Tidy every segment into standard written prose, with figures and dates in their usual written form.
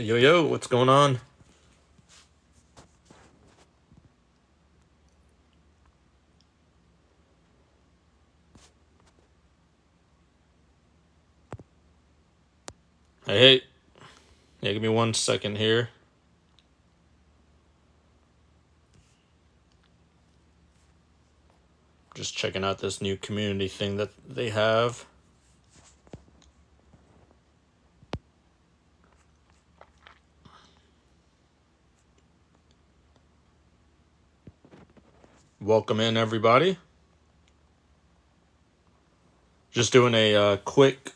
Yo, yo, what's going on? Hey, yeah, give me 1 second here. Just checking out this new community thing that they have. Welcome in, everybody. Just doing a quick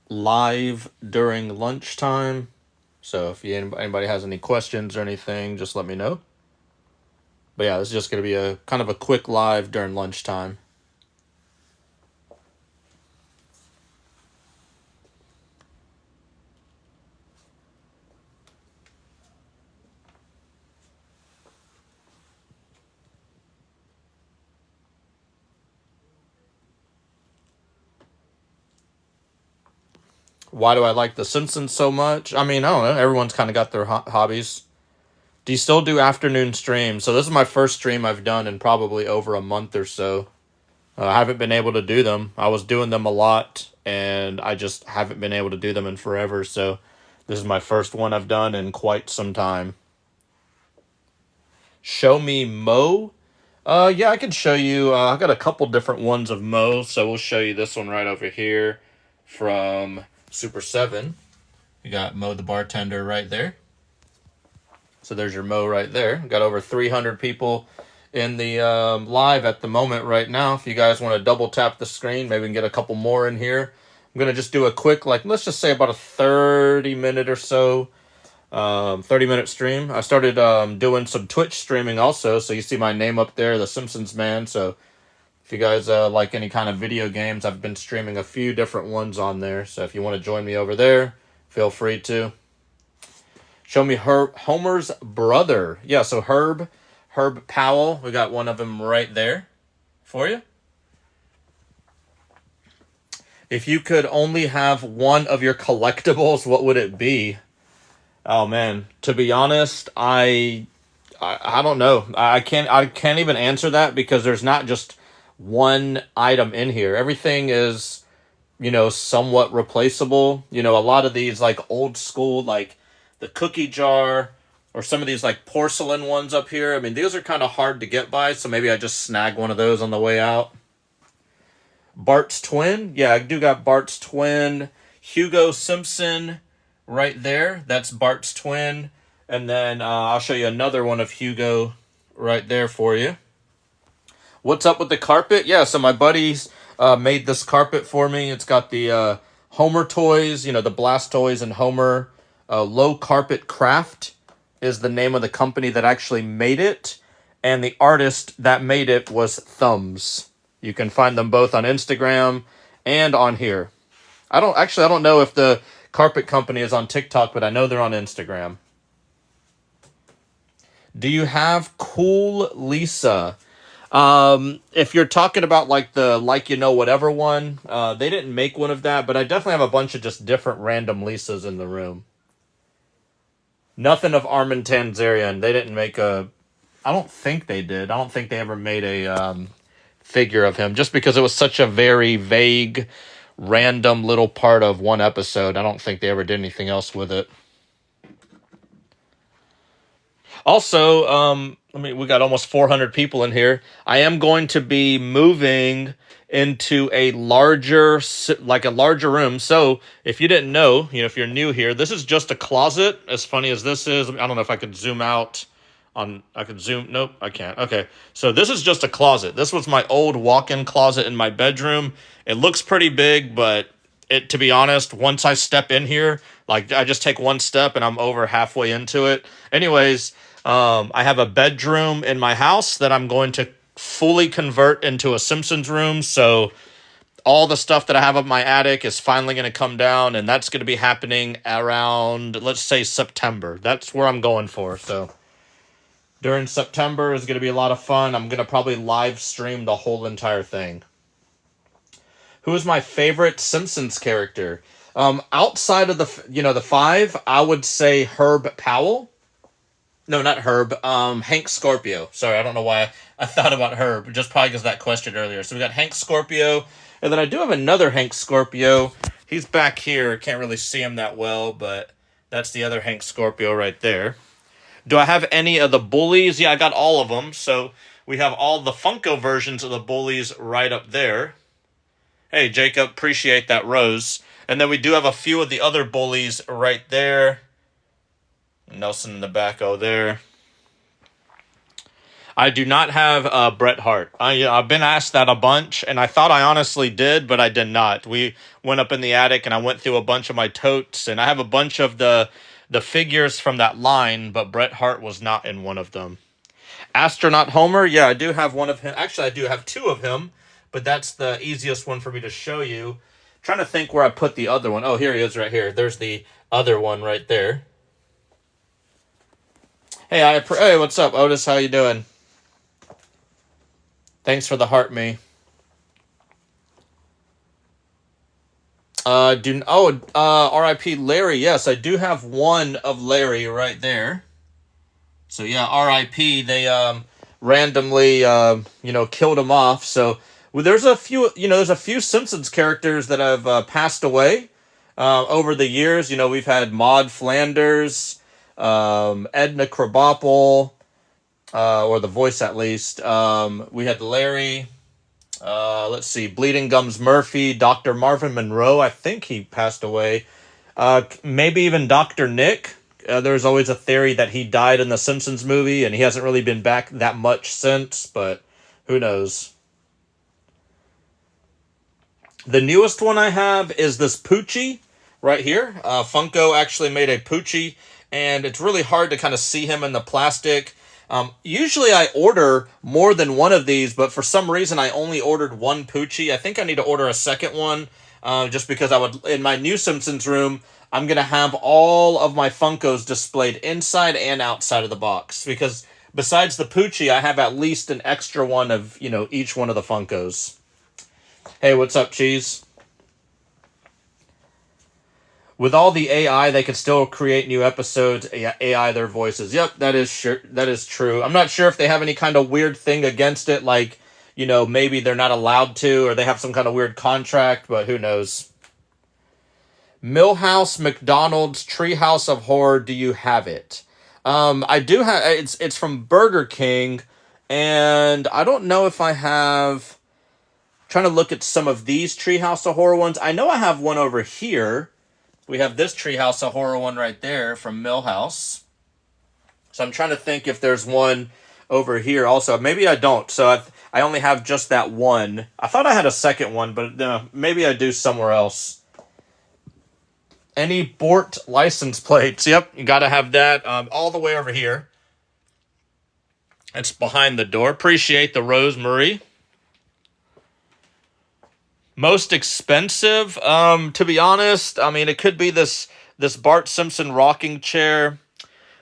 live during lunchtime. So if anybody has any questions or anything, just let me know. But yeah, this is just going to be a kind of a quick live during lunchtime. Why do I like The Simpsons so much? I mean, I don't know. Everyone's kind of got their hobbies. Do you still do afternoon streams? So this is my first stream I've done in probably over a month or so. I haven't been able to do them. I was doing them a lot, and I just haven't been able to do them in forever. So this is my first one I've done in quite some time. Show me Mo. Yeah, I can show you. I got a couple different ones of Mo, so we'll show you this one right over here from Super 7. You got Mo the bartender right there. So there's your Mo right there. Got over 300 people in the live at the moment right now. If you guys want to double tap the screen, maybe we can get a couple more in here. I'm going to just do a quick, let's just say about a 30-minute or so, 30-minute stream. I started doing some Twitch streaming also, so you see my name up there, the Simpsons Man. So if you guys like any kind of video games, I've been streaming a few different ones on there. So if you want to join me over there, feel free to. Show me Homer's brother. Yeah, so Herb Powell. We got one of them right there for you. If you could only have one of your collectibles, what would it be? Oh man, to be honest, I don't know. I can't even answer that because there's not just one item in here. Everything is, somewhat replaceable. A lot of these old school the cookie jar or some of these porcelain ones up here. I mean, these are kind of hard to get by, so maybe I just snag one of those on the way out. Bart's twin. Yeah, I do got Bart's twin. Hugo Simpson right there. That's Bart's twin. And then I'll show you another one of Hugo right there for you. What's up with the carpet? Yeah, so my buddies made this carpet for me. It's got the Homer toys, the Blastoise and Homer. Low Carpet Craft is the name of the company that actually made it. And the artist that made it was Thumbs. You can find them both on Instagram and on here. I don't know if the carpet company is on TikTok, but I know they're on Instagram. Do you have Cool Lisa? If you're talking about the whatever one, they didn't make one of that, but I definitely have a bunch of just different random Lisas in the room. Nothing of Armin Tanzarian. They didn't make a. I don't think they did. I don't think they ever made a figure of him, just because it was such a very vague, random little part of one episode. I don't think they ever did anything else with it. Also, we got almost 400 people in here. I am going to be moving into a larger room. So if you didn't know, if you're new here, this is just a closet. As funny as this is, I don't know if I could zoom out I could zoom. Nope, I can't. Okay. So this is just a closet. This was my old walk-in closet in my bedroom. It looks pretty big, but to be honest, once I step in here, I just take one step and I'm over halfway into it. Anyways, I have a bedroom in my house that I'm going to fully convert into a Simpsons room. So all the stuff that I have up my attic is finally going to come down, and that's going to be happening around, let's say, September. That's where I'm going for. So during September is going to be a lot of fun. I'm going to probably live stream the whole entire thing. Who is my favorite Simpsons character? Outside of the five, I would say Herb Powell. No, not Herb. Hank Scorpio. Sorry, I don't know why I thought about Herb. Just probably because of that question earlier. So we got Hank Scorpio, and then I do have another Hank Scorpio. He's back here. Can't really see him that well, but that's the other Hank Scorpio right there. Do I have any of the bullies? Yeah, I got all of them. So we have all the Funko versions of the bullies right up there. Hey, Jacob, appreciate that rose. And then we do have a few of the other bullies right there. Nelson in the back, there. I do not have Bret Hart. I've been asked that a bunch, and I thought I honestly did, but I did not. We went up in the attic, and I went through a bunch of my totes, and I have a bunch of the figures from that line, but Bret Hart was not in one of them. Astronaut Homer, yeah, I do have one of him. Actually, I do have two of him, but that's the easiest one for me to show you. Trying to think where I put the other one. Oh, here he is right here. There's the other one right there. Hey, what's up, Otis? How you doing? Thanks for the heart, me. R.I.P. Larry. Yes, I do have one of Larry right there. So yeah, R.I.P. They randomly killed him off. So there's a few Simpsons characters that have passed away over the years. We've had Maude Flanders, Edna Krabappel, or the voice at least. We had Larry. Let's see, Bleeding Gums Murphy, Dr. Marvin Monroe. I think he passed away. Maybe even Dr. Nick. There's always a theory that he died in the Simpsons movie, and he hasn't really been back that much since, but who knows. The newest one I have is this Poochie right here. Funko actually made a Poochie, and it's really hard to kind of see him in the plastic. Usually I order more than one of these, but for some reason I only ordered one Poochie. I think I need to order a second one, just because in my new Simpsons room, I'm going to have all of my Funkos displayed inside and outside of the box. Because besides the Poochie, I have at least an extra one of, each one of the Funkos. Hey, what's up, Cheese? With all the AI, they can still create new episodes, AI their voices. Yep, that is true. I'm not sure if they have any kind of weird thing against it, like, maybe they're not allowed to, or they have some kind of weird contract, but who knows. Millhouse McDonald's Treehouse of Horror, do you have it? I do have, it's from Burger King, and I don't know if I have, trying to look at some of these Treehouse of Horror ones. I know I have one over here. We have this Treehouse of Horror one right there from Millhouse. So I'm trying to think if there's one over here also. Maybe I don't. So I only have just that one. I thought I had a second one, but maybe I do somewhere else. Any Bort license plates? Yep, you got to have that all the way over here. It's behind the door. Appreciate the Rosemary. Most expensive, to be honest, I mean, it could be this Bart Simpson rocking chair.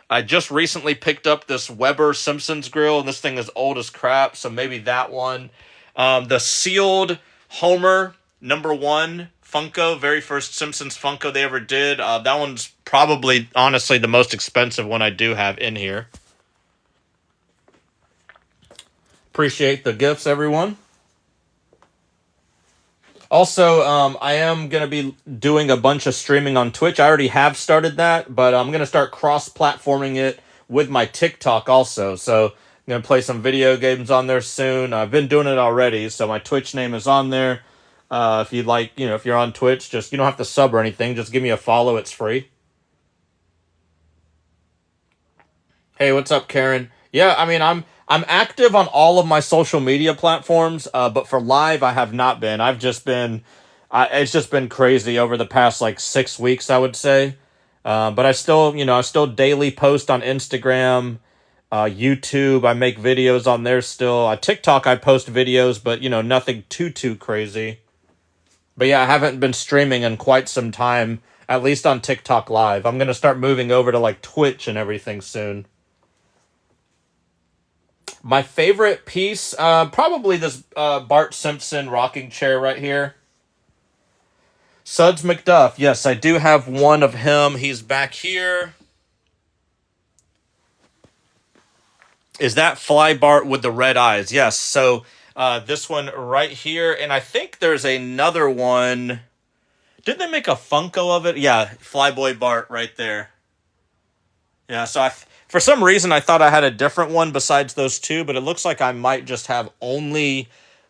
I just recently picked up this Weber Simpsons grill, and this thing is old as crap, so maybe that one. The sealed Homer #1 Funko, very first Simpsons Funko they ever did. That one's probably, honestly, the most expensive one I do have in here. Appreciate the gifts, everyone. Also, I am going to be doing a bunch of streaming on Twitch. I already have started that, but I'm going to start cross-platforming it with my TikTok also. So I'm going to play some video games on there soon. I've been doing it already, so my Twitch name is on there. If you'd like, if you're on Twitch, you don't have to sub or anything. Just give me a follow. It's free. Hey, what's up, Karen? Yeah, I mean, I'm active on all of my social media platforms, but for live, I have not been. It's just been crazy over the past 6 weeks, I would say. But I still daily post on Instagram, YouTube. I make videos on there still. TikTok, I post videos, but nothing too crazy. But yeah, I haven't been streaming in quite some time, at least on TikTok Live. I'm gonna start moving over to Twitch and everything soon. My favorite piece, probably this Bart Simpson rocking chair right here. Suds McDuff. Yes, I do have one of him. He's back here. Is that Fly Bart with the red eyes? Yes. So this one right here. And I think there's another one. Didn't they make a Funko of it? Yeah, Flyboy Bart right there. Yeah, so for some reason I thought I had a different one besides those two, but it looks like I might just have only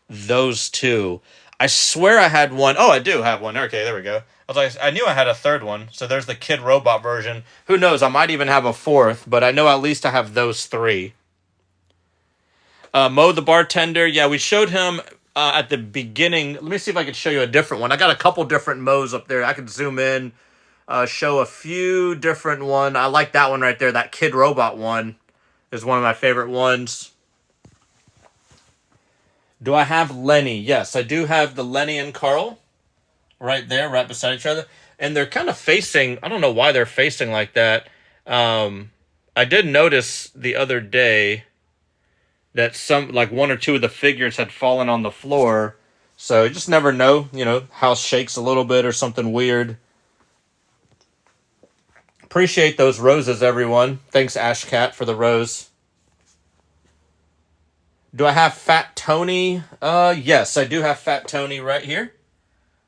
those two. I swear I had one. Oh, I do have one. Okay, there we go. I was like, I knew I had a third one. So there's the Kid Robot version. Who knows? I might even have a fourth, but I know at least I have those three. Mo the bartender. Yeah, we showed him at the beginning. Let me see if I can show you a different one. I got a couple different Mo's up there. I can zoom in. Show a few different one. I like that one right there. That Kid Robot one is one of my favorite ones. Do I have Lenny? Yes, I do have the Lenny and Carl right there, right beside each other. And they're kind of facing, I don't know why they're facing like that. I did notice the other day that like one or two of the figures had fallen on the floor. So you just never know, house shakes a little bit or something weird. Appreciate those roses, everyone. Thanks, Ashcat, for the rose. Do I have Fat Tony? Yes, I do have Fat Tony right here.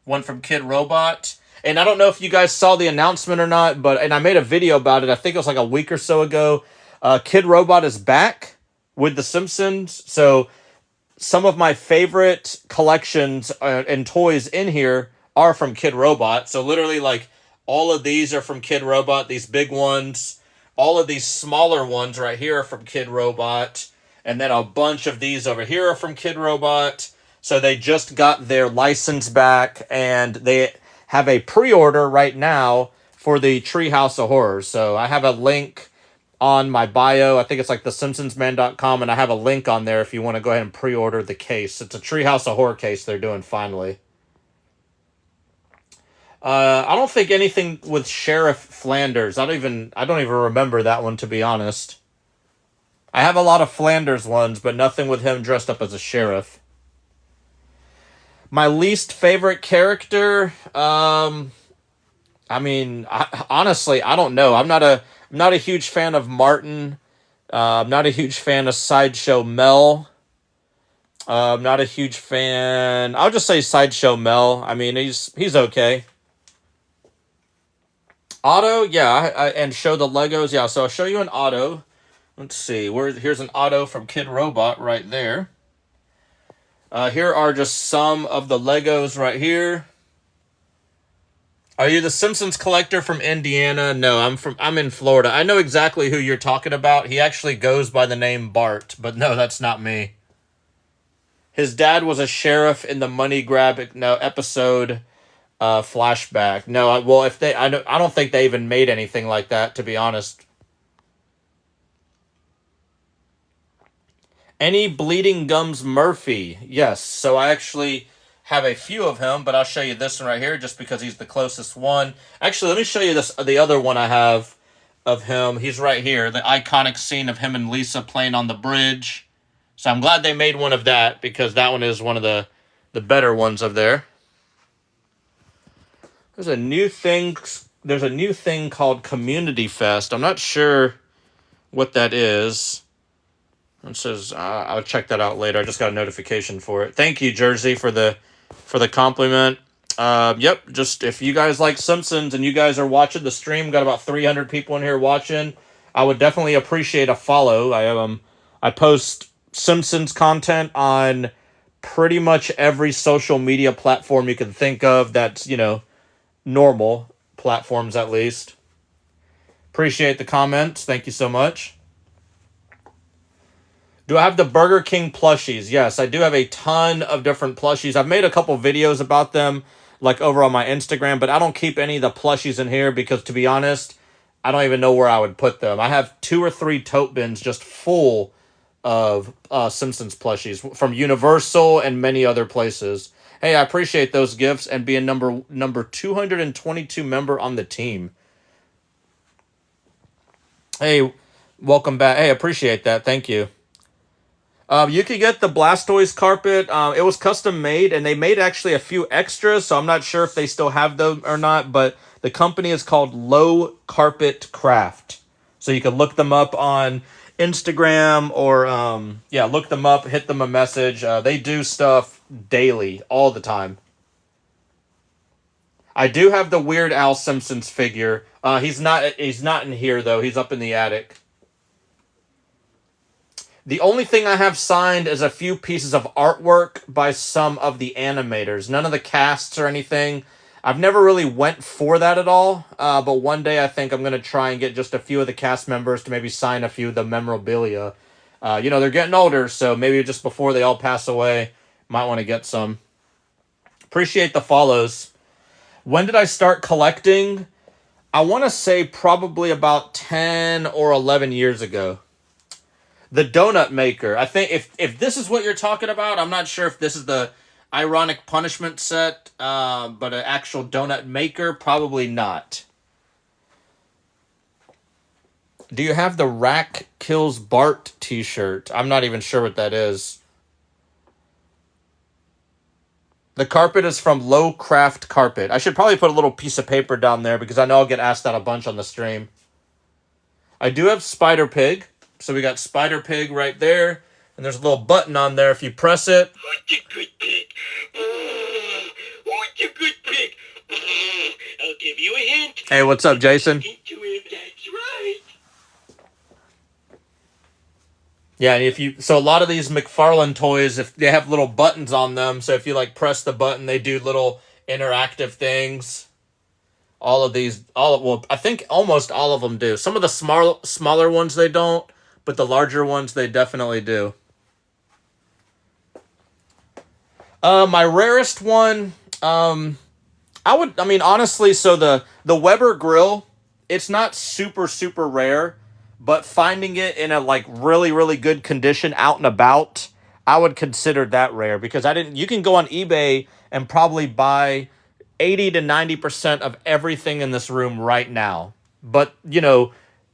One from Kid Robot. And I don't know if you guys saw the announcement or not, and I made a video about it. I think it was like a week or so ago. Kid Robot is back with The Simpsons. So some of my favorite collections and toys in here are from Kid Robot. So literally, like, all of these are from Kid Robot, these big ones. All of these smaller ones right here are from Kid Robot. And then a bunch of these over here are from Kid Robot. So they just got their license back, and they have a pre-order right now for the Treehouse of Horrors. So I have a link on my bio. I think it's like thesimpsonsman.com, and I have a link on there if you want to go ahead and pre-order the case. It's a Treehouse of Horror case they're doing finally. I don't think anything with Sheriff Flanders. I don't even remember that one, to be honest. I have a lot of Flanders ones, but nothing with him dressed up as a sheriff. My least favorite character, honestly, I don't know. I'm not a huge fan of Martin. I'm not a huge fan of Sideshow Mel. I'm not a huge fan. I'll just say Sideshow Mel. I mean, he's okay. Otto, yeah, and show the Legos. Yeah, so I'll show you an Otto. Let's see. Here's an Otto from Kid Robot right there. Here are just some of the Legos right here. Are you the Simpsons collector from Indiana? No, I'm in Florida. I know exactly who you're talking about. He actually goes by the name Bart, but no, that's not me. His dad was a sheriff in the money grab episode flashback. No, I don't think they even made anything like that, to be honest. Any Bleeding Gums Murphy? Yes. So I actually have a few of him, but I'll show you this one right here just because he's the closest one. Actually, let me show you the other one I have of him. He's right here. The iconic scene of him and Lisa playing on the bridge. So I'm glad they made one of that because that one is one of the better ones of there. There's a new thing called Community Fest. I'm not sure what that is. It says I'll check that out later. I just got a notification for it. Thank you, Jersey, for the compliment. Yep, just if you guys like Simpsons and you guys are watching the stream, got about 300 people in here watching. I would definitely appreciate a follow. I post Simpsons content on pretty much every social media platform you can think of. That's normal platforms at least. Appreciate the comments. Thank you so much. Do I have the Burger King plushies? Yes, I do have a ton of different plushies. I've made a couple videos about them, like over on my Instagram, but I don't keep any of the plushies in here because, to be honest, I don't even know where I would put them. I have 2 or 3 tote bins just full of Simpsons plushies from Universal and many other places. Hey, I appreciate those gifts and being number 222 member on the team. Hey, welcome back. Hey, appreciate that. Thank you. You could get the Blastoise carpet. It was custom made, and they made actually a few extras, so I'm not sure if they still have them or not, but the company is called Low Carpet Craft. So you can look them up on Instagram or, yeah, look them up, hit them a message. They do stuff daily, all the time. I do have the Weird Al Simpsons figure. He's not in here, though. He's up in the attic. The only thing I have signed is a few pieces of artwork by some of the animators. None of the casts or anything. I've never really went for that at all. But one day I think I'm going to try and get just a few of the cast members to maybe sign a few of the memorabilia. They're getting older, so maybe just before they all pass away, might want to get some. Appreciate the follows. When did I start collecting? I want to say probably about 10 or 11 years ago. The donut maker. I think if this is what you're talking about, I'm not sure if this is the ironic punishment set, but an actual donut maker, probably not. Do you have the Rack Kills Bart t-shirt? I'm not even sure what that is. The carpet is from Low Craft Carpet. I should probably put a little piece of paper down there because I know I'll get asked that a bunch on the stream. I do have Spider Pig. So we got Spider Pig right there. And there's a little button on there if you press it. Who's a good pig? Who's a good pig? I'll give you a hint. Hey, what's up, Jason? Into him, that's right. Yeah, and so a lot of these McFarlane toys, if they have little buttons on them, so if you like press the button, they do little interactive things. I think almost all of them do. Some of the smaller ones they don't, but the larger ones they definitely do. My rarest one, honestly, so the Weber grill, it's not super, super rare, but finding it in a like really, really good condition out and about, I would consider that rare because you can go on eBay and probably buy 80 to 90% of everything in this room right now. But,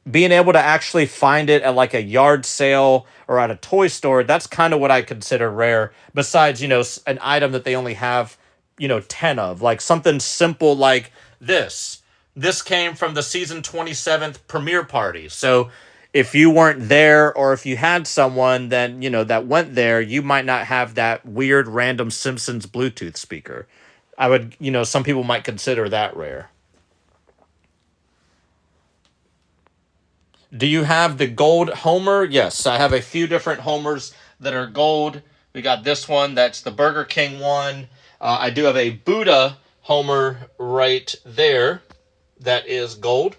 being able to actually find it at like a yard sale or at a toy store, that's kind of what I consider rare. Besides, an item that they only have, 10 of. Like something simple like this. This came from the season 27th premiere party. So if you weren't there or if you had someone then, that went there, you might not have that weird random Simpsons Bluetooth speaker. I would, some people might consider that rare. Do you have the gold Homer? Yes, I have a few different Homers that are gold. We got this one, that's the Burger King one. I do have a Buddha Homer right there that is gold.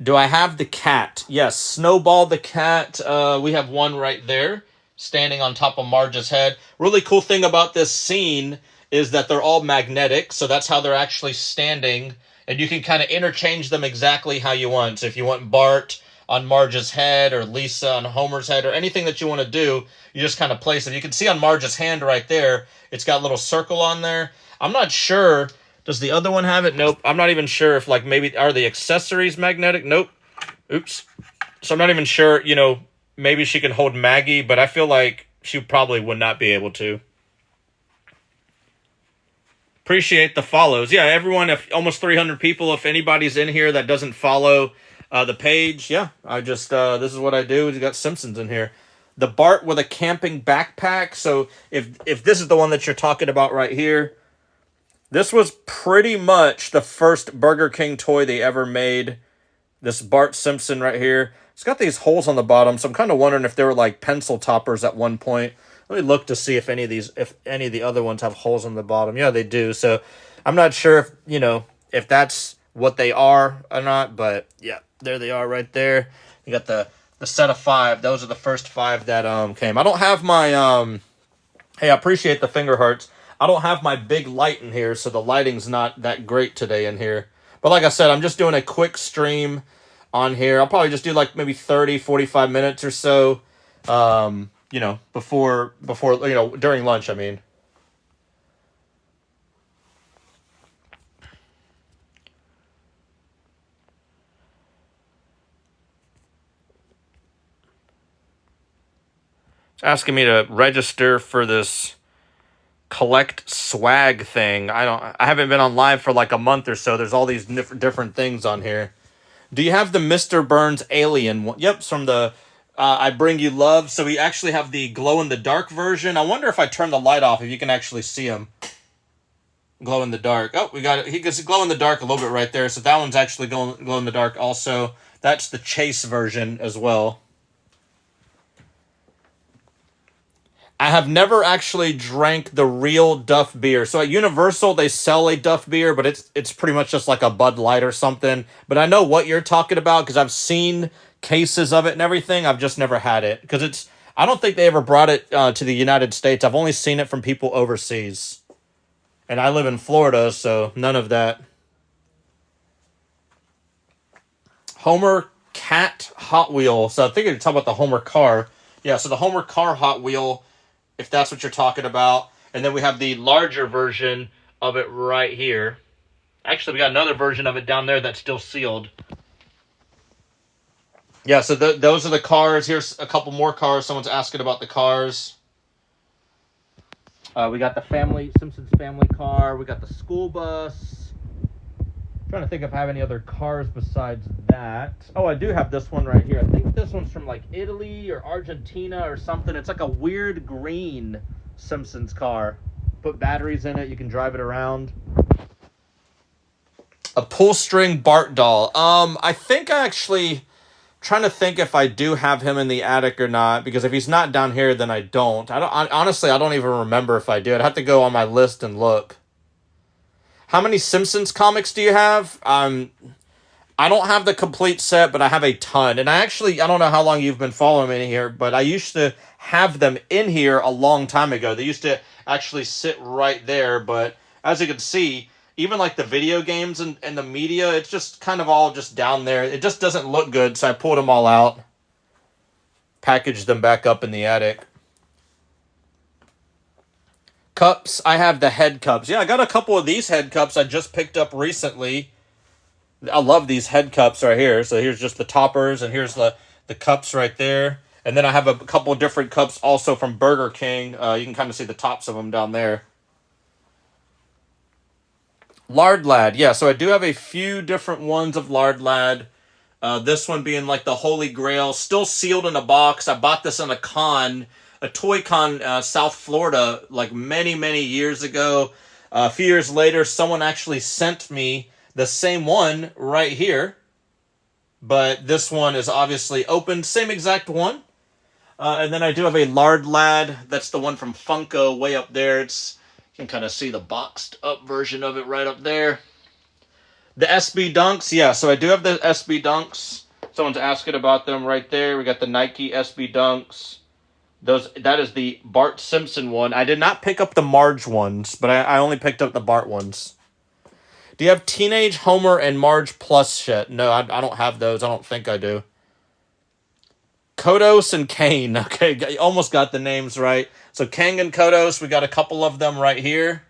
Do I have the cat? Yes, Snowball the cat. We have one right there, standing on top of Marge's head. Really cool thing about this scene is that they're all magnetic, so that's how they're actually standing, and you can kind of interchange them exactly how you want. So if you want Bart on Marge's head, or Lisa on Homer's head, or anything that you want to do, you just kind of place them. You can see on Marge's hand right there, it's got a little circle on there. I'm not sure, does the other one have it? Nope. I'm not even sure if, like, maybe, are the accessories magnetic? Nope. Oops. So I'm not even sure, maybe she can hold Maggie, but I feel like she probably would not be able to. Appreciate the follows. Yeah, everyone, if almost 300 people, if anybody's in here that doesn't follow the page, yeah, I just, this is what I do. We got Simpsons in here. The Bart with a camping backpack. So if this is the one that you're talking about right here, this was pretty much the first Burger King toy they ever made. This Bart Simpson right here. It's got these holes on the bottom, so I'm kind of wondering if they were like pencil toppers at one point. Let me look to see if any of the other ones have holes on the bottom. Yeah, they do. So I'm not sure if that's what they are or not, but yeah, there they are right there. You got the set of 5. Those are the first 5 that came. I don't have my hey, I appreciate the finger hearts. I don't have my big light in here, so the lighting's not that great today in here. But like I said, I'm just doing a quick stream on here. I'll probably just do like maybe 30, 45 minutes or so. Before during lunch, I mean. asking me to register for this collect swag thing. I haven't been on live for like a month or so. There's all these different things on here. Do you have the Mr. Burns alien one? Yep, it's from the I Bring You Love. So we actually have the glow in the dark version. I wonder if I turn the light off if you can actually see him. Glow in the dark. Oh, we got it. He gets glow in the dark a little bit right there. So that one's actually glow in the dark also. That's the Chase version as well. I have never actually drank the real Duff beer. So at Universal, they sell a Duff beer, but it's pretty much just like a Bud Light or something. But I know what you're talking about because I've seen cases of it and everything. I've just never had it because I don't think they ever brought it to the United States. I've only seen it from people overseas. And I live in Florida, so none of that. Homer Cat Hot Wheel. So I think you're talking about the Homer car. Yeah, so the Homer car Hot Wheel, if that's what you're talking about. And then we have the larger version of it right here. Actually, we got another version of it down there that's still sealed. Yeah, so those are the cars. Here's a couple more cars. Someone's asking about the cars. We got the Simpsons family car. We got the school bus. I'm trying to think if I have any other cars besides that. Oh, I do have this one right here. I think this one's from like Italy or Argentina or something. It's like a weird green Simpsons car. Put batteries in it. You can drive it around. A pull string Bart doll. I think I actually trying to think if I do have him in the attic or not, because if he's not down here, then I don't. Honestly, I don't even remember if I do. I'd have to go on my list and look. How many Simpsons comics do you have? I don't have the complete set, but I have a ton. And I don't know how long you've been following me here, but I used to have them in here a long time ago. They used to actually sit right there, but as you can see, even like the video games and the media, it's just kind of all just down there. It just doesn't look good, so I pulled them all out. Packaged them back up in the attic. Cups, I have the head cups. Yeah, I got a couple of these head cups I just picked up recently. I love these head cups right here. So here's just the toppers, and here's the cups right there. And then I have a couple of different cups also from Burger King. You can kind of see the tops of them down there. Lard Lad, yeah, so I do have a few different ones of Lard Lad. This one being like the Holy Grail, still sealed in a box. I bought this on a toy con, South Florida, like many, many years ago. A few years later, someone actually sent me the same one right here. But this one is obviously open, same exact one. And then I do have a Lard Lad. That's the one from Funko way up there. You can kind of see the boxed up version of it right up there. The SB Dunks, yeah, so I do have the SB Dunks. Someone's asking about them right there. We got the Nike SB Dunks. That is the Bart Simpson one. I did not pick up the Marge ones, but I only picked up the Bart ones. Do you have Teenage Homer and Marge Plus shit? No, I don't have those. I don't think I do. Kodos and Kane. Okay, almost got the names right. So Kang and Kodos, we got a couple of them right here.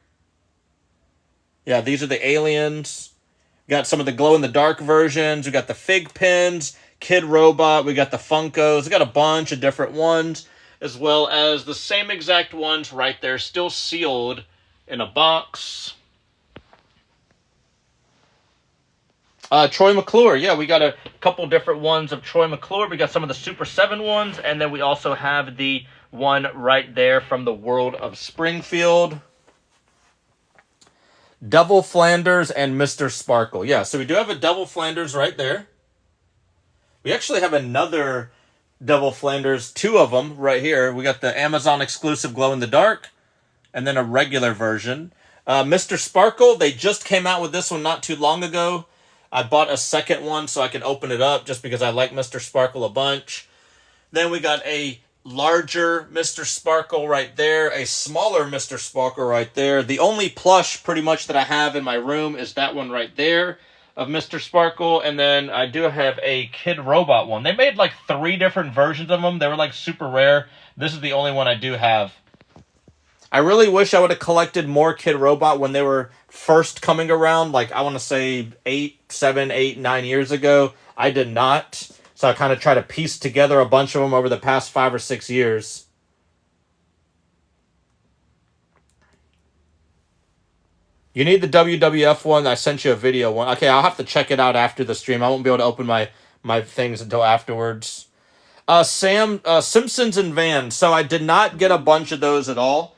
Yeah, these are the aliens. We got some of the glow-in-the-dark versions. We got the Fig Pins, Kid Robot. We got the Funkos. We got a bunch of different ones, as well as the same exact ones right there, still sealed in a box. Troy McClure. Yeah, we got a couple different ones of Troy McClure. We got some of the Super 7 ones, and then we also have the one right there from the World of Springfield. Devil Flanders and Mr. Sparkle. Yeah, so we do have a Devil Flanders right there. We actually have another Devil Flanders, two of them right here. We got the Amazon exclusive glow in the dark, and then a regular version. Mr. Sparkle, they just came out with this one not too long ago. I bought a second one so I can open it up just because I like Mr. Sparkle a bunch. Then we got a larger Mr. Sparkle right there, a smaller Mr. Sparkle right there. The only plush pretty much that I have in my room is that one right there of Mr. Sparkle, and then I do have a Kid Robot one. They made like 3 different versions of them. They were like super rare. This is the only one I do have. I really wish I would have collected more Kid Robot when they were first coming around, like I want to say 7, 8, 9 years ago. I did not. So I kind of try to piece together a bunch of them over the past 5 or 6 years. You need the WWF one. I sent you a video one. Okay, I'll have to check it out after the stream. I won't be able to open my things until afterwards. Simpsons and Vans. So I did not get a bunch of those at all.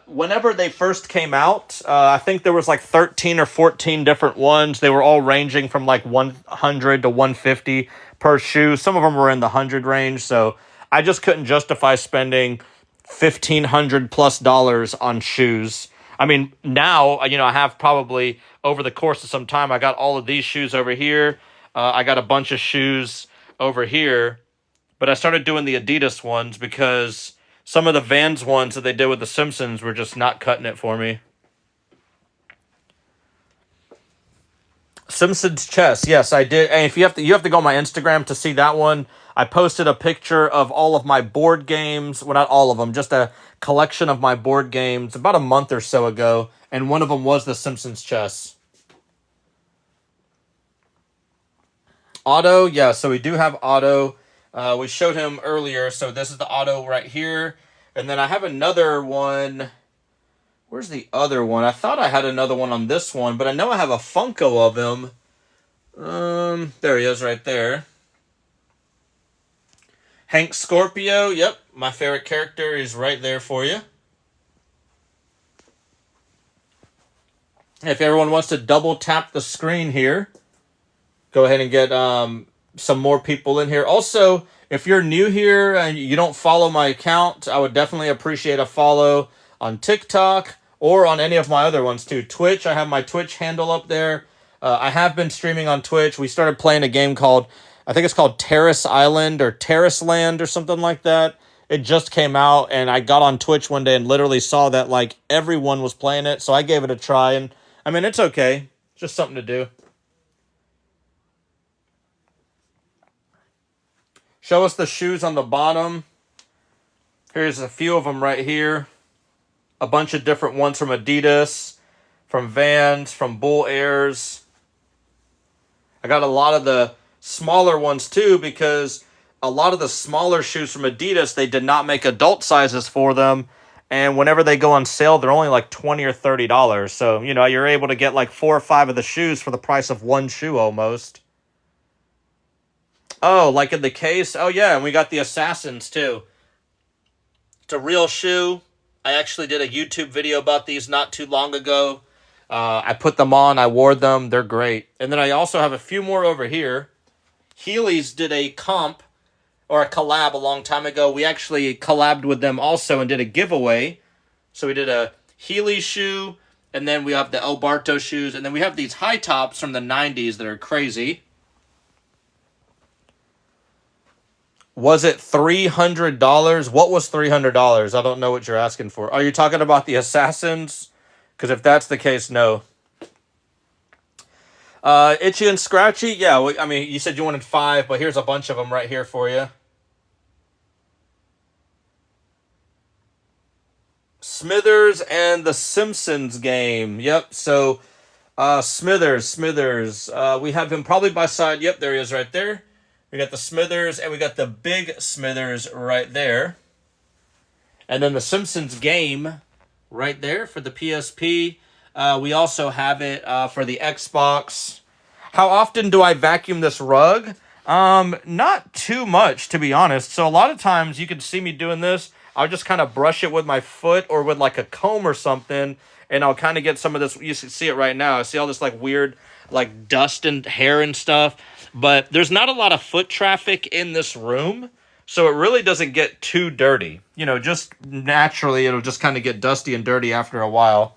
Whenever they first came out, I think there was like 13 or 14 different ones. They were all ranging from like 100 to 150 per shoe. Some of them were in the 100 range. So I just couldn't justify spending $1,500+ on shoes. I mean, now, I have probably over the course of some time, I got all of these shoes over here. I got a bunch of shoes over here, but I started doing the Adidas ones because some of the Vans ones that they did with the Simpsons were just not cutting it for me. Simpsons chess, yes, I did. And if you have to go on my Instagram to see that one. I posted a picture of all of my board games. Well, not all of them, just a collection of my board games about a month or so ago, and one of them was the Simpsons chess. Otto, yeah, so we do have Otto. We showed him earlier, so this is the Otto right here. And then I have another one. Where's the other one? I thought I had another one on this one, but I know I have a Funko of him. There he is right there. Hank Scorpio, yep, my favorite character is right there for you. If everyone wants to double tap the screen here, go ahead and get some more people in here. Also, if you're new here and you don't follow my account, I would definitely appreciate a follow on TikTok or on any of my other ones too. Twitch, I have my Twitch handle up there. I have been streaming on Twitch. We started playing a game called, I think it's called Terrace Island or Terrace Land or something like that. It just came out, and I got on Twitch one day and literally saw that like everyone was playing it, so I gave it a try, and I mean, it's okay. It's just something to do. Show us the shoes on the bottom. Here's a few of them right here. A bunch of different ones from Adidas, from Vans, from Bull Airs. I got a lot of the smaller ones too, because a lot of the smaller shoes from Adidas, they did not make adult sizes for them. And whenever they go on sale, they're only like $20 or $30. So, you're able to get like 4 or 5 of the shoes for the price of one shoe almost. Oh, like in the case? Oh, yeah, and we got the Assassins too. It's a real shoe. I actually did a YouTube video about these not too long ago. I put them on. I wore them. They're great. And then I also have a few more over here. Heelys did a comp or a collab a long time ago. We actually collabed with them also and did a giveaway. So we did a Heely shoe, and then we have the El Barto shoes, and then we have these high tops from the 90s that are crazy. Was it $300? What was $300? I don't know what you're asking for. Are you talking about the Assassins? Because if that's the case, no. Itchy and Scratchy? Yeah, I mean, you said you wanted 5, but here's a bunch of them right here for you. Smithers and the Simpsons game. Yep, so Smithers. We have him probably by side. Yep, there he is right there. We got the Smithers, and we got the big Smithers right there. And then the Simpsons game right there for the PSP. We also have it for the Xbox. How often do I vacuum this rug? Not too much, to be honest. So a lot of times you can see me doing this. I'll just kind of brush it with my foot or with like a comb or something, and I'll kind of get some of this. You can see it right now. I see all this like weird like dust and hair and stuff. But there's not a lot of foot traffic in this room, so it really doesn't get too dirty. Just naturally, it'll just kind of get dusty and dirty after a while.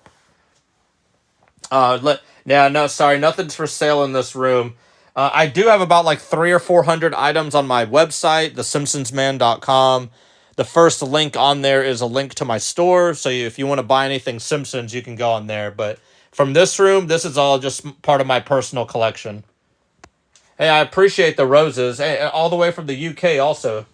No, sorry, nothing's for sale in this room. I do have about like 300 or 400 items on my website, thesimpsonsman.com. The first link on there is a link to my store, so if you want to buy anything Simpsons, you can go on there. But from this room, this is all just part of my personal collection. Hey, I appreciate the roses. Hey, all the way from the UK also.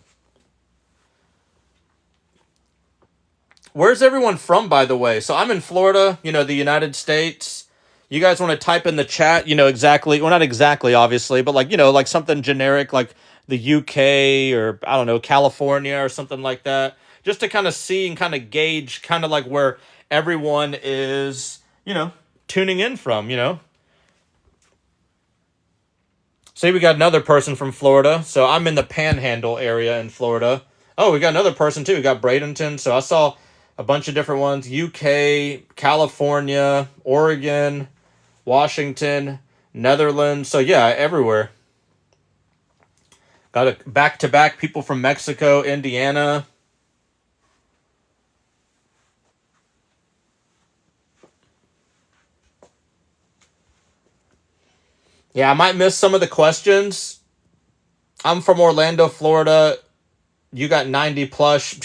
Where's everyone from, by the way? So I'm in Florida, the United States. You guys want to type in the chat, exactly. Well, not exactly, obviously, but like something generic like the UK or, I don't know, California or something like that. Just to kind of see and kind of gauge kind of like where everyone is, tuning in from, See, we got another person from Florida. So I'm in the Panhandle area in Florida. Oh, we got another person too. We got Bradenton. So I saw a bunch of different ones. UK, California, Oregon, Washington, Netherlands. So yeah, everywhere. Got a back-to-back people from Mexico, Indiana. Yeah, I might miss some of the questions. I'm from Orlando, Florida. You got 90 plush.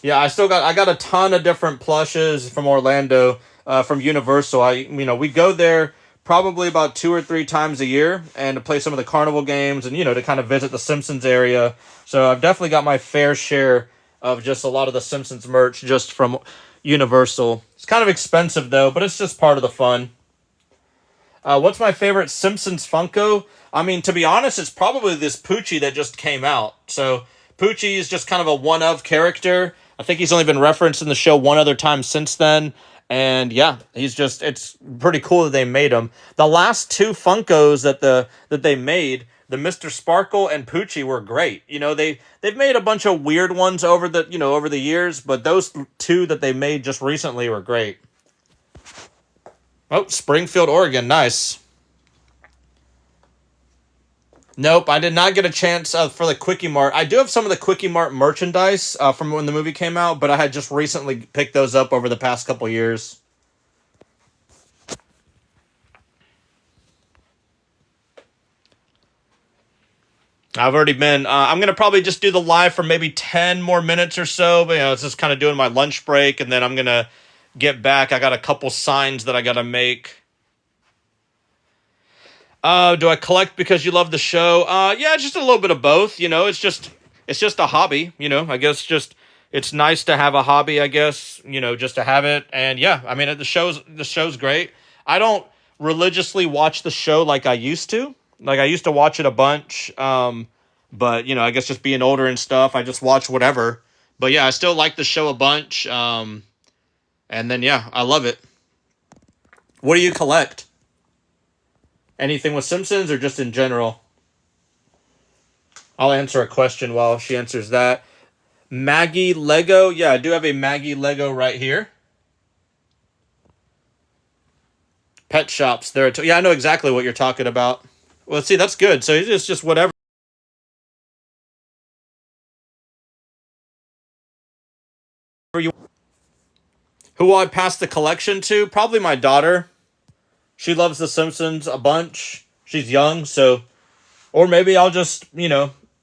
Yeah, I got a ton of different plushes from Orlando, from Universal. We go there probably about 2 or 3 times a year and to play some of the carnival games and to kind of visit the Simpsons area. So I've definitely got my fair share of just a lot of the Simpsons merch just from Universal. It's kind of expensive though, but it's just part of the fun. What's my favorite Simpsons Funko? I mean, to be honest, it's probably this Poochie that just came out. So Poochie is just kind of a one-of character. I think he's only been referenced in the show one other time since then. And yeah, it's pretty cool that they made him. The last two Funkos that they made, the Mr. Sparkle and Poochie, were great. They've made a bunch of weird ones over the years, but those two that they made just recently were great. Oh, Springfield, Oregon. Nice. Nope, I did not get a chance for the Quickie Mart. I do have some of the Quickie Mart merchandise from when the movie came out, but I had just recently picked those up over the past couple years. I've already been. I'm going to probably just do the live for maybe 10 more minutes or so. But, it's just kind of doing my lunch break, and then I'm going to get back. I got a couple signs that I got to make. Do I collect because you love the show? Yeah, just a little bit of both. It's just a hobby. I guess it's nice to have a hobby. I guess just to have it. And yeah, I mean the show's great. I don't religiously watch the show like I used to. Like I used to watch it a bunch. But I guess just being older and stuff, I just watch whatever. But yeah, I still like the show a bunch. And then yeah, I love it. What do you collect? Anything with Simpsons or just in general? I'll answer a question while she answers that. Maggie Lego. Yeah, I do have a Maggie Lego right here. Pet shops. Yeah, I know exactly what you're talking about. Well, see, that's good. So it's just whatever. Who will I pass the collection to? Probably my daughter. She loves The Simpsons a bunch. She's young, so... Or maybe I'll just,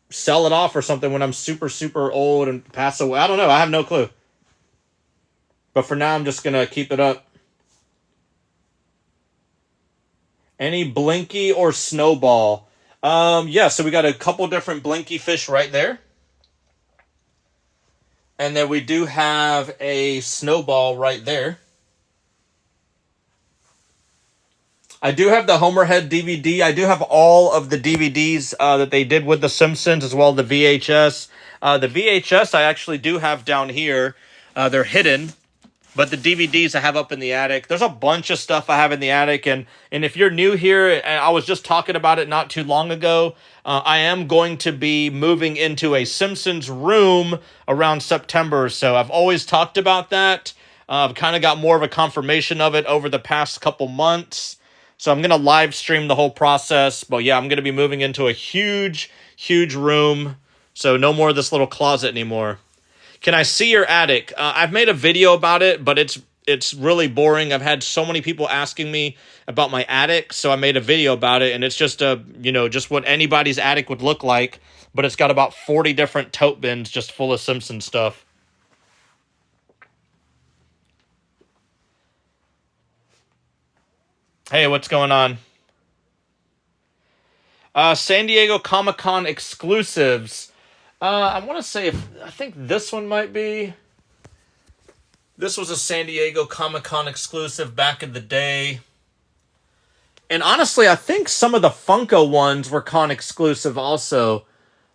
sell it off or something when I'm super, super old and pass away. I don't know. I have no clue. But for now, I'm just going to keep it up. Any Blinky or Snowball? Yeah, so we got a couple different Blinky fish right there. And then we do have a Snowball right there. I do have the Homerhead DVD. I do have all of the DVDs that they did with The Simpsons, as well as the VHS. The VHS I actually do have down here. They're hidden. But the DVDs I have up in the attic. There's a bunch of stuff I have in the attic. And if you're new here, I was just talking about it not too long ago. I am going to be moving into a Simpsons room around September. So I've always talked about that. I've kind of got more of a confirmation of it over the past couple months. So I'm going to live stream the whole process. But yeah, I'm going to be moving into a huge, huge room. So no more of this little closet anymore. Can I see your attic? I've made a video about it, but it's really boring. I've had so many people asking me about my attic, so I made a video about it, and it's just just what anybody's attic would look like, but it's got about 40 different tote bins just full of Simpsons stuff. Hey, what's going on? San Diego Comic-Con exclusives. I want to say I think this one might be. This was a San Diego Comic-Con exclusive back in the day. And honestly, I think some of the Funko ones were con exclusive also.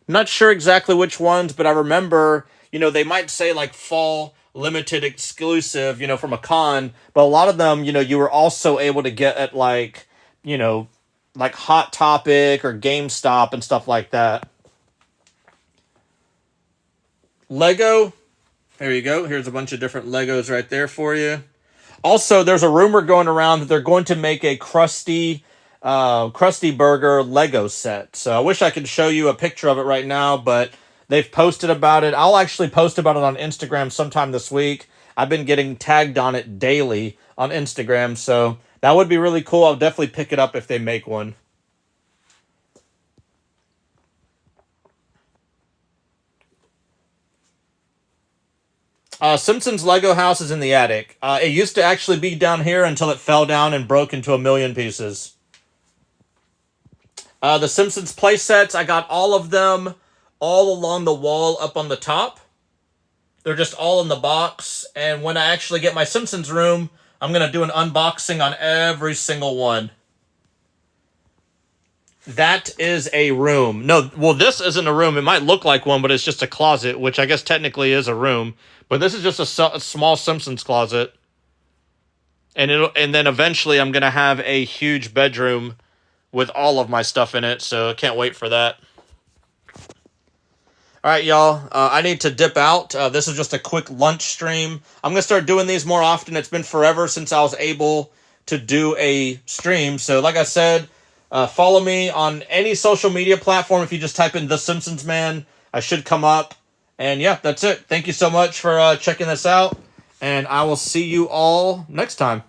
Not sure exactly which ones, but I remember, they might say like fall limited exclusive, from a con. But a lot of them, you were also able to get at like, like Hot Topic or GameStop and stuff like that. Lego. There you go. Here's a bunch of different Legos right there for you. Also, there's a rumor going around that they're going to make a Krusty Burger Lego set. So I wish I could show you a picture of it right now, but they've posted about it. I'll actually post about it on Instagram sometime this week. I've been getting tagged on it daily on Instagram, so that would be really cool. I'll definitely pick it up if they make one. Simpsons Lego house is in the attic. It used to actually be down here until it fell down and broke into a million pieces. The Simpsons play sets, I got all of them all along the wall up on the top. They're just all in the box. And when I actually get my Simpsons room, I'm going to do an unboxing on every single one. That is a room. No, well, this isn't a room. It might look like one, but it's just a closet, which I guess technically is a room. But this is just a small Simpsons closet. And then eventually I'm going to have a huge bedroom with all of my stuff in it, so I can't wait for that. All right, y'all. I need to dip out. This is just a quick lunch stream. I'm going to start doing these more often. It's been forever since I was able to do a stream. So like I said, follow me on any social media platform. If you just type in The Simpsons Man, I should come up. And yeah, that's it. Thank you so much for checking this out. And I will see you all next time.